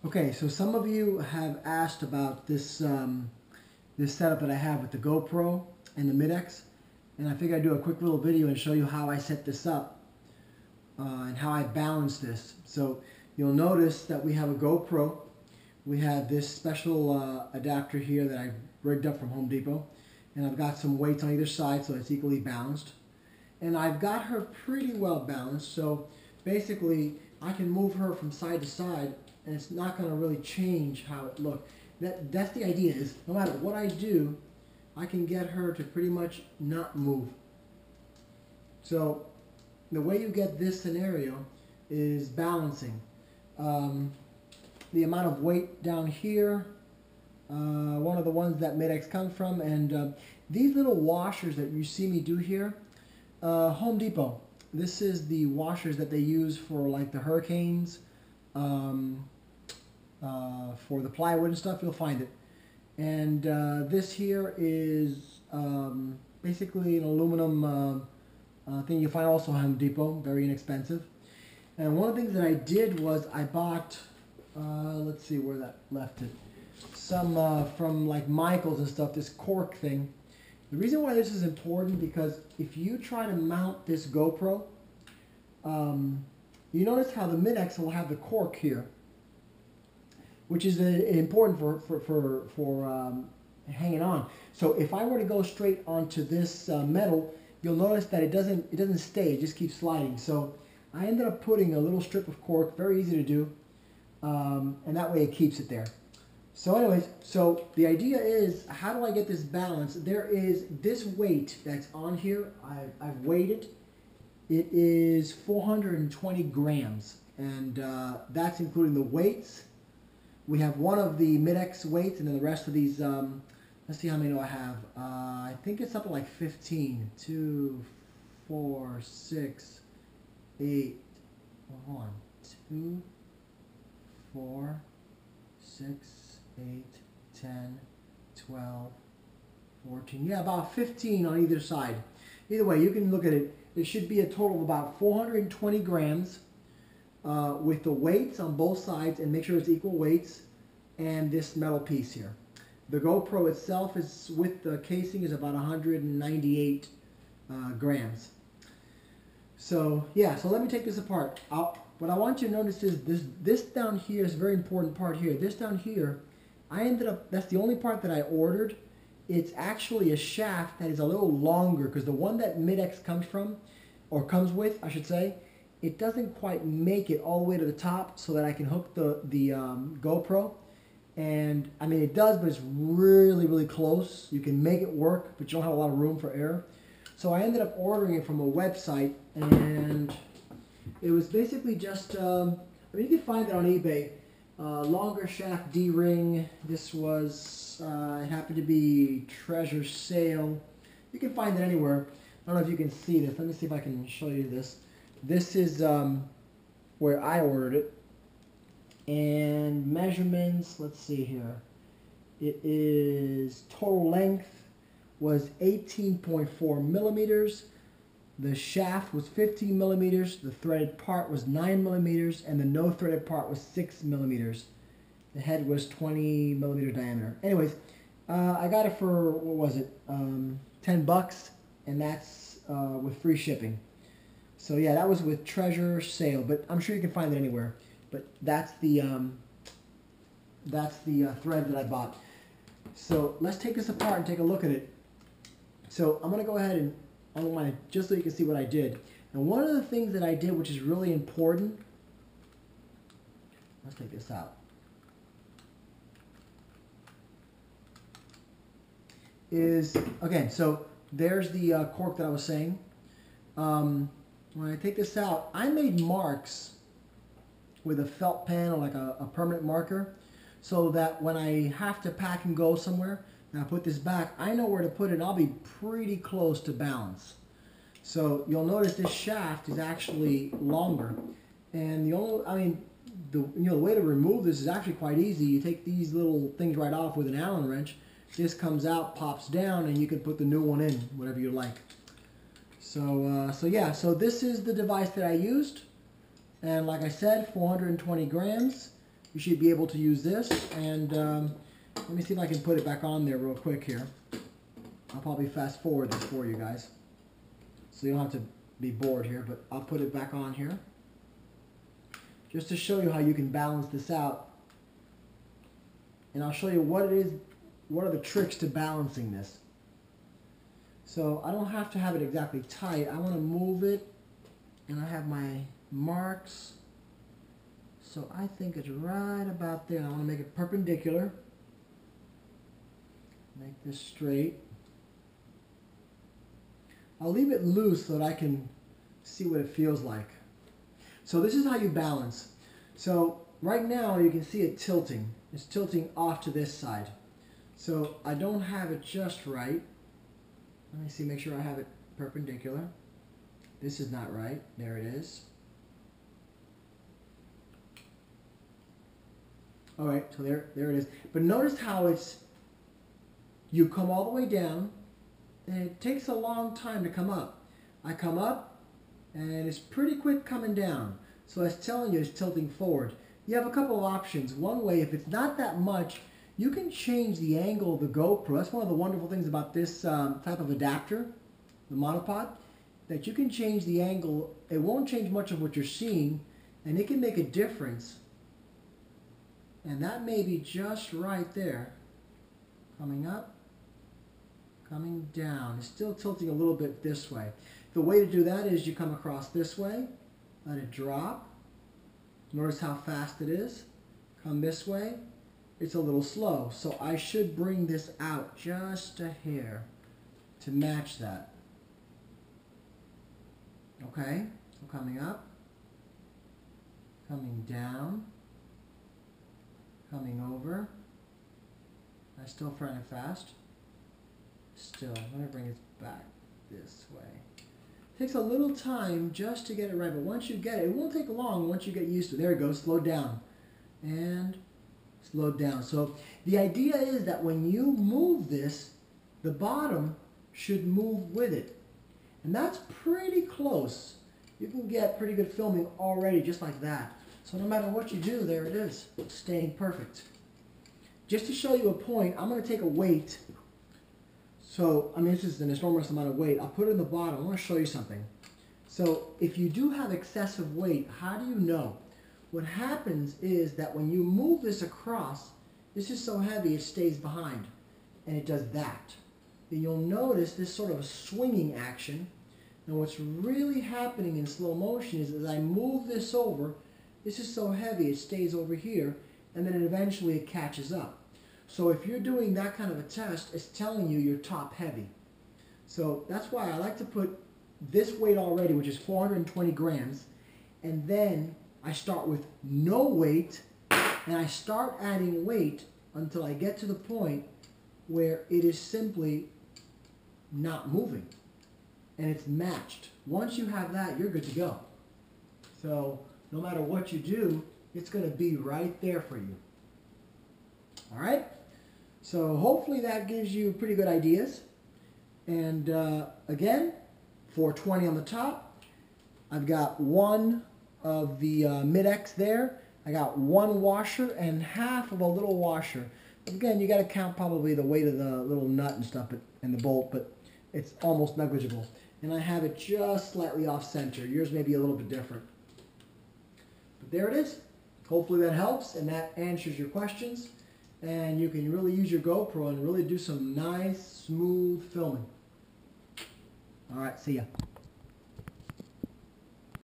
Okay, so some of you have asked about this this setup that I have with the GoPro and the MidX, and I figured I'd do a quick little video and show you how I set this up and how I balance this. So you'll notice that we have a GoPro. We have this special adapter here that I rigged up from Home Depot, and I've got some weights on either side so it's equally balanced. And I've got her pretty well balanced, so basically I can move her from side to side and it's not going to really change how it looks. That's the idea, is no matter what I do, I can get her to pretty much not move. So the way you get this scenario is balancing. The amount of weight down here, one of the ones that MidX comes from, and these little washers that you see me do here, Home Depot. This is the washers that they use for like the hurricanes, for the plywood and stuff. You'll find it. And this here is basically an aluminum thing you find also at Home Depot, very inexpensive. And one of the things that I did was I bought, let's see where that left it, some from like Michael's and stuff, this cork thing. The reason why this is important, because if you try to mount this GoPro, you notice how the MidX will have the cork here, which is important for hanging on. So if I were to go straight onto this metal, you'll notice that it doesn't stay; it just keeps sliding. So I ended up putting a little strip of cork, very easy to do, and that way it keeps it there. So anyways, so the idea is, how do I get this balance? There is this weight that's on here. I've weighed it. It is 420 grams, and that's including the weights. We have one of the MidX weights, and then the rest of these, let's see how many do I have. I think it's something like 15. 2, 4, 6, 8, hold on, 2, 4, 6, 8, 10, 12, 14, yeah, about 15 on either side. Either way, you can look at it. It should be a total of about 420 grams with the weights on both sides, and make sure it's equal weights, and this metal piece here. The GoPro itself is, with the casing, is about 198 grams. So yeah, so let me take this apart. What I want you to notice is this down here is a very important part here. This down here, I ended up, that's the only part that I ordered. It's actually a shaft that is a little longer, because the one that MidX comes from, or comes with, I should say, it doesn't quite make it all the way to the top so that I can hook the GoPro. And I mean, it does, but it's really, really close. You can make it work, but you don't have a lot of room for error. So I ended up ordering it from a website, and it was basically just, I mean, you can find it on eBay. Longer shaft D-ring. This was, it happened to be treasuresale. You can find it anywhere. I don't know if you can see this. Let me see if I can show you this. This is where I ordered it. And measurements, let's see here. It is, total length was 18.4 millimeters. The shaft was 15 millimeters, the threaded part was 9 millimeters, and the no threaded part was 6 millimeters. The head was 20 millimeter diameter. Anyways, I got it for, what was it, 10 bucks, and that's with free shipping. So yeah, that was with treasuresale, but I'm sure you can find it anywhere. But that's the thread that I bought. So let's take this apart and take a look at it. So I'm going to go ahead and unwind it just so you can see what I did. And one of the things that I did, which is really important, let's take this out, is, again, so there's the cork that I was saying. When I take this out, I made marks with a felt pen or like a permanent marker, so that when I have to pack and go somewhere, and I put this back, I know where to put it, and I'll be pretty close to balance. So you'll notice this shaft is actually longer, and the only, I mean, the way to remove this is actually quite easy. You take these little things right off with an Allen wrench. This comes out, pops down, and you can put the new one in, whatever you like. So yeah, so this is the device that I used, and like I said, 420 grams. you should be able to use this. And let me see if I can put it back on there real quick here. I'll probably fast forward this for you guys, so you don't have to be bored here, but I'll put it back on here just to show you how you can balance this out. And I'll show you what it is, what are the tricks to balancing this. So I don't have to have it exactly tight. I want to move it, and I have my marks. So I think it's right about there. I want to make it perpendicular. Make this straight. I'll leave it loose so that I can see what it feels like. So this is how you balance. So right now you can see it tilting. It's tilting off to this side. So I don't have it just right. Let me see, make sure I have it perpendicular. This is not right. There it is. All right, so there it is. But notice how it's, you come all the way down, and it takes a long time to come up. I come up, and it's pretty quick coming down. So it's telling you it's tilting forward. You have a couple of options. One way, if it's not that much, you can change the angle of the GoPro. That's one of the wonderful things about this type of adapter, the monopod, that you can change the angle. It won't change much of what you're seeing, and it can make a difference. And that may be just right there. Coming up, coming down. It's still tilting a little bit this way. The way to do that is you come across this way, let it drop. Notice how fast it is. Come this way. It's a little slow, so I should bring this out just a hair to match that. Okay, so coming up, coming down, coming over. I still find it fast. Still, let me bring it back this way. Takes a little time just to get it right, but once you get it, it won't take long once you get used to it. There it goes, slow down. And slow down. So the idea is that when you move this, the bottom should move with it. And that's pretty close. You can get pretty good filming already just like that. So no matter what you do, there it is, staying perfect. Just to show you a point, I'm going to take a weight. So, I mean, this is an enormous amount of weight. I'll put it in the bottom. I want to show you something. So if you do have excessive weight, how do you know? What happens is that when you move this across, this is so heavy it stays behind, and it does that. Then you'll notice this sort of a swinging action. And what's really happening in slow motion is as I move this over, this is so heavy it stays over here, and then eventually it catches up. So if you're doing that kind of a test, it's telling you you're top heavy. So that's why I like to put this weight already, which is 420 grams, and then I start with no weight, and I start adding weight until I get to the point where it is simply not moving, and it's matched. Once you have that, you're good to go. So no matter what you do, it's going to be right there for you. All right? So hopefully that gives you pretty good ideas. And again, 420 on the top. I've got one of the MidX there. I got one washer and half of a little washer. Again, you got to count probably the weight of the little nut and stuff and the bolt, but it's almost negligible. And I have it just slightly off center. Yours may be a little bit different. But there it is. Hopefully that helps and that answers your questions. And you can really use your GoPro and really do some nice, smooth filming. All right, see ya.